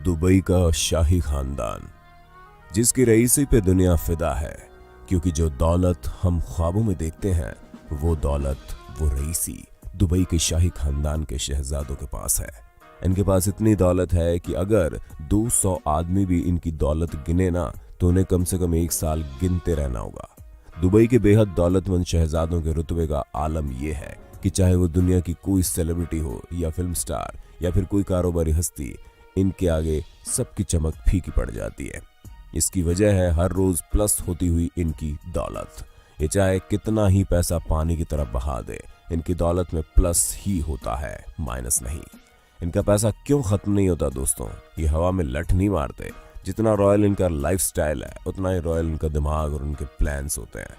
Dubai का शाही खानदान, जिसकी रईसी पे दुनिया फिदा है, क्योंकि जो दौलत हम ख्वाबों में देखते हैं वो दौलत, वो रईसी दुबई के शाही खानदान के शहजादों के पास है। इनके पास इतनी दौलत है कि अगर 200 आदमी भी इनकी दौलत गिने ना तो उन्हें कम से कम 1 साल गिनते रहना होगा। दुबई के बेहद दौलतमंद शहजादों के रुतबे का आलम यह है कि चाहे वो दुनिया की कोई सेलिब्रिटी हो या फिल्म स्टार या फिर कोई कारोबारी हस्ती, इनके आगे सबकी चमक फीकी पड़ जाती है। इसकी वजह है हर रोज प्लस होती हुई इनकी दौलत। ये चाहे कितना ही पैसा पानी की तरफ बहा दे, इनकी दौलत में प्लस ही होता है, माइनस नहीं। इनका पैसा क्यों खत्म नहीं होता दोस्तों? ये हवा में लठ नहीं मारते। जितना रॉयल इनका लाइफस्टाइल है उतना ही रॉयल इनका दिमाग और उनके प्लान्स होते हैं।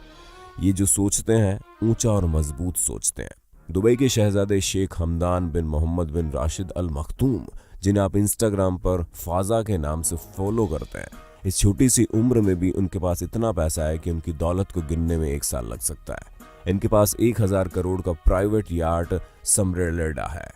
ये जो सोचते हैं ऊंचा और मजबूत सोचते हैं। दुबई के शहजादे शेख हमदान बिन मोहम्मद बिन राशिद अल मखतूम, जिन्हें आप इंस्टाग्राम पर फाजा के नाम से फॉलो करते हैं, इस छोटी सी उम्र में भी उनके पास इतना पैसा है कि उनकी दौलत को गिनने में 1 साल लग सकता है। इनके पास 1000 करोड़ का प्राइवेट यार्ट समरेलेडा है।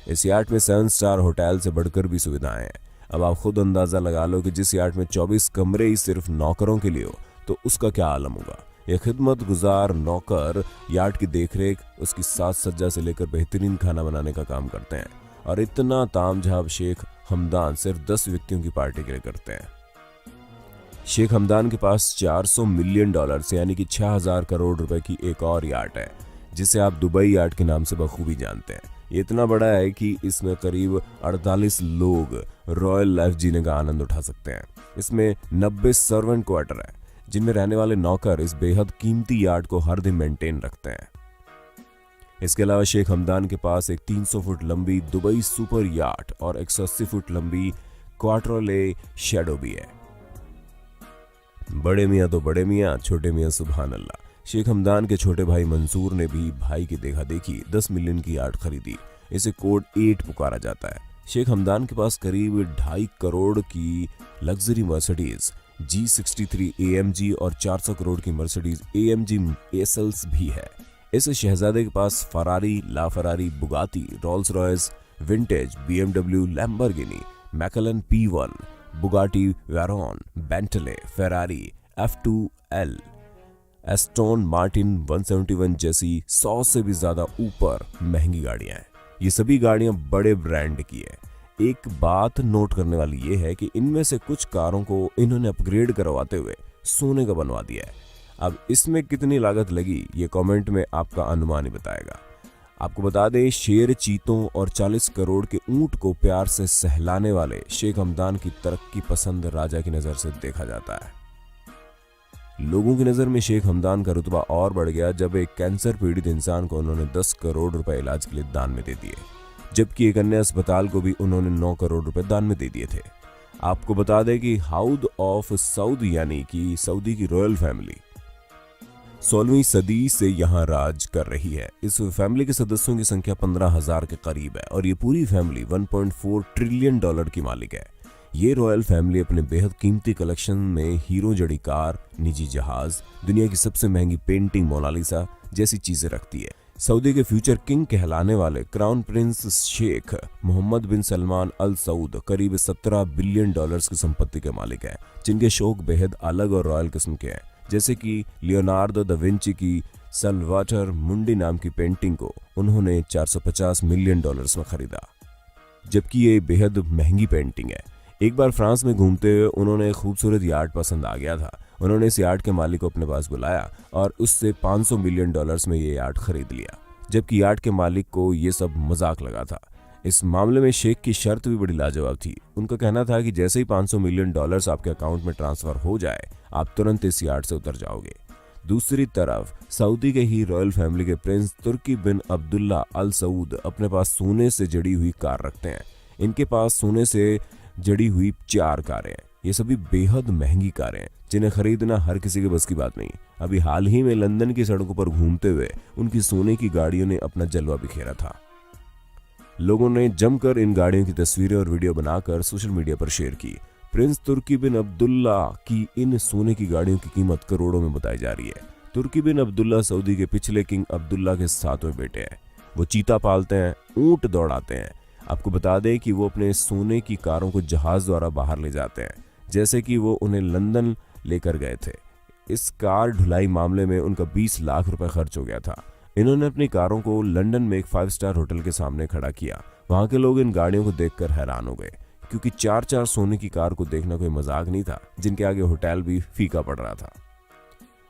इस यार्ट में 7 स्टार होटल से बढ़कर भी सुविधाएं हैं। अब आप खुद अंदाजा लगा लो कि जिस यार्ट में 24 कमरे ही सिर्फ नौकरों के लिए हो तो उसका क्या आलम होगा। ये खिदमत गुजार नौकर यार्ट की देखरेख, उसकी साज सज्जा से लेकर बेहतरीन खाना बनाने का काम करते हैं। और इतना तामझाम शेख हमदान सिर्फ 10 व्यक्तियों की पार्टी के लिए करते हैं। शेख हमदान के पास $400 मिलियन से यानी कि 6000 करोड़ रुपए की एक और यार्ट है, जिसे आप दुबई यार्ट के नाम से बखूबी जानते हैं। ये इतना बड़ा है कि इसमें करीब 48 लोग रॉयल लाइफ जीने का आनंद उठा सकते हैं। इसमें 90 सर्वेंट क्वार्टर है, जिनमें रहने वाले नौकर इस बेहद कीमती यार्ड को हर दिन मेंटेन रखते हैं। इसके अलावा शेख हमदान के पास एक 300 फुट लंबी दुबई सुपर यार्ट और 180 फुट लंबी क्वार्टरले शैडो भी है। बड़े मियाँ तो बड़े मियाँ, छोटे मियाँ सुभान अल्लाह। शेख हमदान के छोटे भाई मंसूर ने भी भाई की देखा देखी 10 मिलियन की यार्ड खरीदी। इसे कोड 8 पुकारा जाता है। शेख हमदान के पास करीब 2.5 करोड़ की लग्जरी मर्सिडीज G63 AMG और 400 करोड़ की मर्सिडीज AMG एसल्स भी है। इस शहजादे के पास Ferrari, La Ferrari, Bugatti, Rolls Royce, vintage, BMW, Lamborghini, McLaren P1, Bugatti Veyron, Bentley, Ferrari, F2L, Aston Martin 171 जैसी 100 से भी ज्यादा ऊपर महंगी गाड़ियां हैं। ये सभी गाड़ियां बड़े ब्रांड की है। एक बात नोट करने वाली ये है कि इनमें से कुछ कारों को इन्होंने अपग्रेड करवाते हुए सोने का बनवा दिया है। अब इसमें कितनी लागत लगी ये कमेंट में आपका अनुमान ही बताएगा। आपको बता दें, शेर, चीतों और 40 करोड़ के ऊंट को प्यार से सहलाने वाले शेख हमदान की तरक्की पसंद राजा की नजर से देखा जाता है। लोगों की नजर में शेख हमदान का रुतबा और बढ़ गया जब एक कैंसर पीड़ित इंसान को उन्होंने 10 करोड़ रुपए इलाज के लिए दान में दे दिए, जबकि एक अन्य अस्पताल को भी उन्होंने 9 करोड़ रुपए दान में दे दिए थे। आपको बता दें कि हाउद ऑफ सऊद यानी कि सऊदी की रॉयल फैमिली 16वीं सदी से यहाँ राज कर रही है। इस फैमिली के सदस्यों की संख्या 15,000 के करीब है और ये पूरी फैमिली $1.4 ट्रिलियन की मालिक है। ये रॉयल फैमिली अपने बेहद कीमती कलेक्शन में हीरो जड़ी कार, निजी जहाज, दुनिया की सबसे महंगी पेंटिंग मोनालिसा जैसी चीजें रखती है। सऊदी के फ्यूचर किंग कहलाने वाले क्राउन प्रिंस शेख मोहम्मद बिन सलमान अल सऊद करीब $17 बिलियन की संपत्ति के मालिक हैं, जिनके शौक बेहद अलग और रॉयल किस्म के हैं। जैसे कि लियोनार्डो दा विंची की सल्वाटर मुंडी नाम की पेंटिंग को उन्होंने $450 मिलियन में खरीदा, जबकि ये बेहद महंगी पेंटिंग है। एक बार फ्रांस में घूमते हुए उन्होंने एक खूबसूरत यार्ड पसंद आ गया था। उन्होंने इस यार्ड के मालिक को अपने पास बुलाया और उससे $500 मिलियन में ये यार्ड खरीद लिया, जबकि यार्ड के मालिक को ये सब मजाक लगा था। इस मामले में शेख की शर्त भी बड़ी लाजवाब थी। उनका कहना था कि जैसे ही $500 मिलियन आपके अकाउंट में ट्रांसफर हो जाए, आप तुरंत इस यार्ड से उतर जाओगे। दूसरी तरफ सऊदी के ही रॉयल फैमिली के प्रिंस तुर्की बिन अब्दुल्ला अल सऊद अपने पास सोने से जड़ी हुई कार रखते हैं। इनके पास सोने से जड़ी हुई 4 कारें हैं। ये सभी बेहद महंगी कारें हैं, जिन्हें खरीदना हर किसी के बस की बात नहीं। अभी हाल ही में लंदन की सड़कों पर घूमते हुए उनकी सोने की गाड़ियों ने अपना जलवा बिखेरा था। लोगों ने जमकर इन गाड़ियों की तस्वीरें और वीडियो बनाकर सोशल मीडिया पर शेयर की। प्रिंस तुर्की बिन अब्दुल्ला की इन सोने की गाड़ियों की कीमत करोड़ों में बताई जा रही है। तुर्की बिन अब्दुल्ला सऊदी के पिछले किंग अब्दुल्ला के 7वें बेटे हैं। वो चीता पालते हैं, ऊंट दौड़ाते हैं, आपको बता दें कि वो अपने सोने की कारों को जहाज द्वारा बाहर ले जाते हैं, जैसे कि वो उन्हें लंदन लेकर गए थे। इस कार ढुलाई मामले में उनका 20 लाख रुपए खर्च हो गया था। इन्होंने अपनी कारों को लंदन में एक 5 स्टार होटल के सामने खड़ा किया। वहां के लोग इन गाड़ियों को देखकर हैरान हो गए, क्योंकि 4-4 सोने की कार को देखना कोई मजाक नहीं था, जिनके आगे होटल भी फीका पड़ रहा था।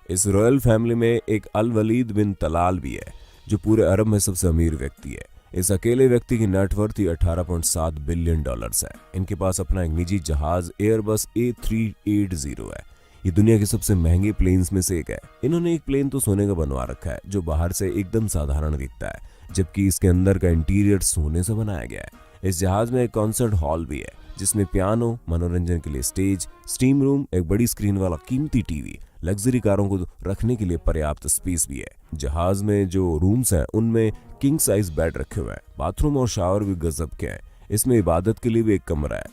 इस रॉयल फैमिली में एक अल वलीद बिन तलाल भी है, जो पूरे अरब में सबसे अमीर व्यक्ति है। इस अकेले व्यक्ति की नेटवर्थ ही $18.7 बिलियन है। इनके पास अपना एक निजी जहाज एयरबस A380 है। ये दुनिया के सबसे महंगे प्लेन्स में से एक है। इन्होंने एक प्लेन तो सोने का बनवा रखा है, जो बाहर से एकदम साधारण दिखता है, जबकि इसके अंदर का इंटीरियर सोने से बनाया गया है। इस जहाज में एक कॉन्सर्ट हॉल भी है, जिसमें पियानो, मनोरंजन के लिए स्टेज, स्टीम रूम, एक बड़ी स्क्रीन वाला कीमती टीवी, लग्जरी कारों को रखने के लिए पर्याप्त स्पेस भी है। जहाज में जो रूम्स हैं उनमें किंग साइज बेड रखे हुए हैं। बाथरूम और शावर भी गजब के हैं। इसमें इबादत के लिए भी एक कमरा है,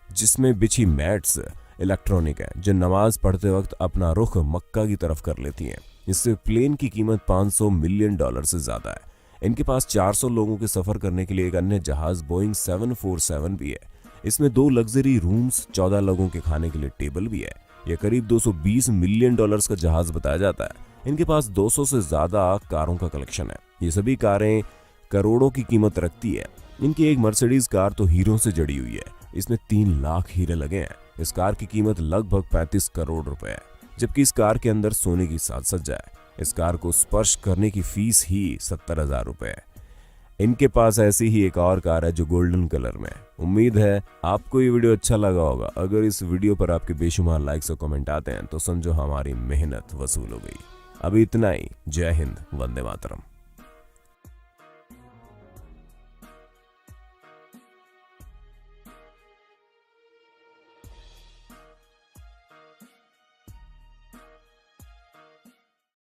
जिसमें बिछी मैट्स इलेक्ट्रॉनिक है, जो नमाज पढ़ते वक्त अपना रुख मक्का की तरफ कर लेती हैं। इससे प्लेन की कीमत $500 मिलियन से ज्यादा है। इनके पास 400 लोगों के सफर करने के लिए एक अन्य जहाज बोइंग 747 भी है। इसमें 2 लग्जरी रूम्स, 14 लोगों के खाने के लिए टेबल भी है। यह करीब $220 मिलियन का जहाज बताया जाता है। इनके पास 200 से ज्यादा कारों का कलेक्शन है। ये सभी कारें करोड़ों की कीमत रखती है। इनकी एक मर्सिडीज कार तो हीरों से जड़ी हुई है। इसमें 3 लाख हीरे लगे हैं। इस कार की कीमत लगभग 35 करोड़ रुपए है, जबकि इस कार के अंदर सोने की साज सज्जा है। इस कार को स्पर्श करने की फीस ही 70,000 रुपए है। इनके पास ऐसी ही एक और कार है जो गोल्डन कलर में है। उम्मीद है आपको ये वीडियो अच्छा लगा होगा। अगर इस वीडियो पर आपके बेशुमार लाइक्स और कमेंट आते हैं तो समझो हमारी मेहनत वसूल हो गई। अभी इतना ही। जय हिंद, वंदे मातरम।